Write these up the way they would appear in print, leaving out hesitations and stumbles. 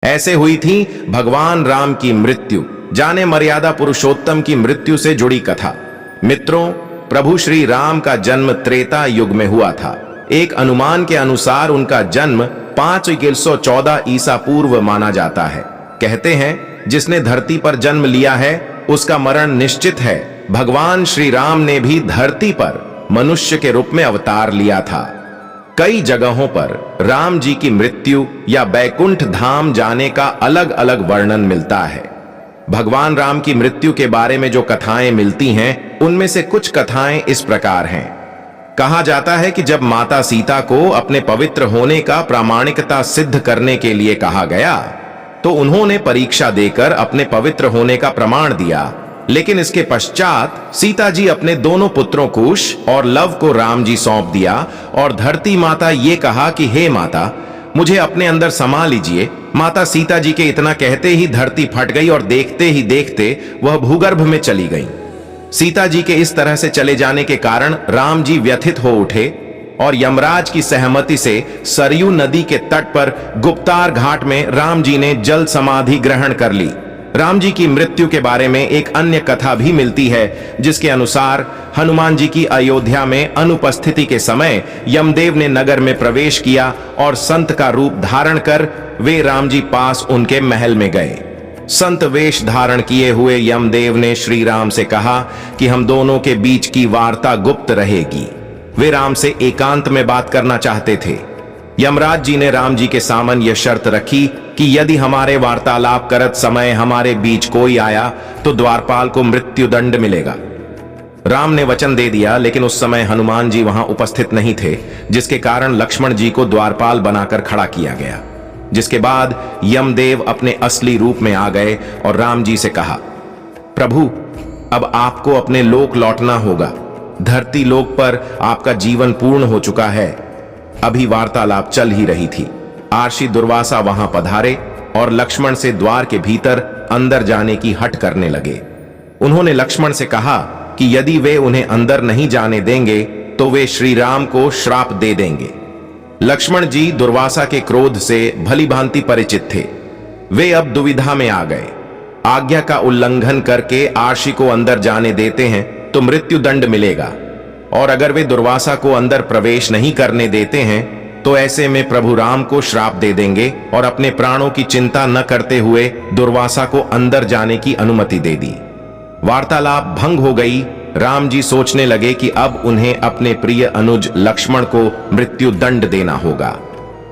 ऐसे हुई थी भगवान राम की मृत्यु, जाने मर्यादा पुरुषोत्तम की मृत्यु से जुड़ी कथा। मित्रों, प्रभु श्री राम का जन्म त्रेता युग में हुआ था। एक अनुमान के अनुसार उनका जन्म 5114 ईसा पूर्व माना जाता है। कहते हैं जिसने धरती पर जन्म लिया है उसका मरण निश्चित है। भगवान श्री राम ने भी धरती पर मनुष्य के रूप में अवतार लिया था। कई जगहों पर राम जी की मृत्यु या बैकुंठ धाम जाने का अलग अलग वर्णन मिलता है। भगवान राम की मृत्यु के बारे में जो कथाएं मिलती हैं, उनमें से कुछ कथाएं इस प्रकार हैं। कहा जाता है कि जब माता सीता को अपने पवित्र होने का प्रामाणिकता सिद्ध करने के लिए कहा गया, तो उन्होंने परीक्षा देकर अपने पवित्र होने का प्रमाण दिया। लेकिन इसके पश्चात सीता जी अपने दोनों पुत्रों कुश और लव को राम जी सौंप दिया और धरती माता ये कहा कि हे माता, मुझे अपने अंदर समा लीजिए। माता सीता जी के इतना कहते ही धरती फट गई और देखते ही देखते वह भूगर्भ में चली गई। सीता जी के इस तरह से चले जाने के कारण राम जी व्यथित हो उठे और यमराज की सहमति से सरयू नदी के तट पर गुप्तार घाट में राम जी ने जल समाधि ग्रहण कर ली। राम जी की मृत्यु के बारे में एक अन्य कथा भी मिलती है, जिसके अनुसार हनुमान जी की अयोध्या में अनुपस्थिति के समय यमदेव ने नगर में प्रवेश किया और संत का रूप धारण कर वे राम जी पास उनके महल में गए। संत वेश धारण किए हुए यमदेव ने श्री राम से कहा कि हम दोनों के बीच की वार्ता गुप्त रहेगी। वे राम से एकांत में बात करना चाहते थे। यमराज जी ने राम जी के सामने यह शर्त रखी कि यदि हमारे वार्तालाप करत समय हमारे बीच कोई आया तो द्वारपाल को मृत्यु दंड मिलेगा। राम ने वचन दे दिया, लेकिन उस समय हनुमान जी वहां उपस्थित नहीं थे, जिसके कारण लक्ष्मण जी को द्वारपाल बनाकर खड़ा किया गया। जिसके बाद यमदेव अपने असली रूप में आ गए और राम जी से कहा, प्रभु, अब आपको अपने लोक लौटना होगा। धरती लोक पर आपका जीवन पूर्ण हो चुका है। अभी वार्तालाप चल ही रही थी। आर्षि दुर्वासा वहां पधारे और लक्ष्मण से द्वार के भीतर अंदर जाने की हट करने लगे। उन्होंने लक्ष्मण से कहा कि यदि वे उन्हें अंदर नहीं जाने देंगे तो वे श्री राम को श्राप दे देंगे। लक्ष्मण जी दुर्वासा के क्रोध से भली भांति परिचित थे। वे अब दुविधा में आ गए। आज्ञा का उल्लंघन करके आर्षि को अंदर जाने देते हैं तो मृत्यु दंड मिलेगा, और अगर वे दुर्वासा को अंदर प्रवेश नहीं करने देते हैं तो ऐसे में प्रभु राम को श्राप दे देंगे और अपने प्राणों की चिंता न करते हुए दुर्वासा को अंदर जाने की अनुमति दे दी। वार्तालाप भंग हो गई। राम जी सोचने लगे कि अब उन्हें अपने प्रिय अनुज लक्ष्मण को मृत्यु दंड देना होगा।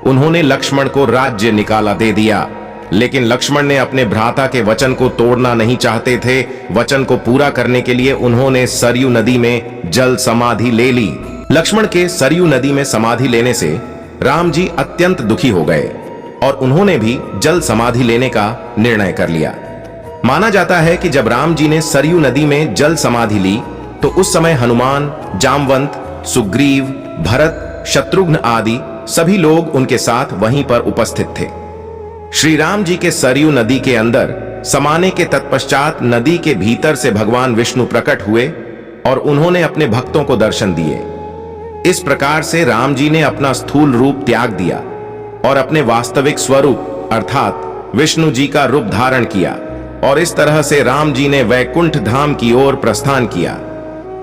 उन्होंने लक्ष्मण को राज्य निकाला दे दिया, लेकिन लक्ष्मण ने अपने भ्राता के वचन को तोड़ना नहीं चाहते थे। वचन को पूरा करने के लिए उन्होंने सरयू नदी में जल समाधि ले ली। लक्ष्मण के सरयू नदी में समाधि लेने से राम जी अत्यंत दुखी हो गए और उन्होंने भी जल समाधि लेने का निर्णय कर लिया। माना जाता है कि जब राम जी ने सरयू नदी में जल समाधि ली तो उस समय हनुमान, जामवंत, सुग्रीव, भरत, शत्रुघ्न आदि सभी लोग उनके साथ वहीं पर उपस्थित थे। श्री राम जी के सरयू नदी के अंदर समाने के तत्पश्चात नदी के भीतर से भगवान विष्णु प्रकट हुए और उन्होंने अपने भक्तों को दर्शन दिए। इस प्रकार से राम जी ने अपना स्थूल रूप त्याग दिया और अपने वास्तविक स्वरूप अर्थात विष्णु जी का रूप धारण किया, और इस तरह से राम जी ने वैकुंठ धाम की ओर प्रस्थान किया।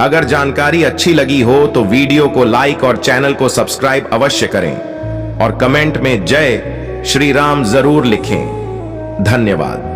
अगर जानकारी अच्छी लगी हो तो वीडियो को लाइक और चैनल को सब्सक्राइब अवश्य करें और कमेंट में जय श्री राम जरूर लिखें। धन्यवाद।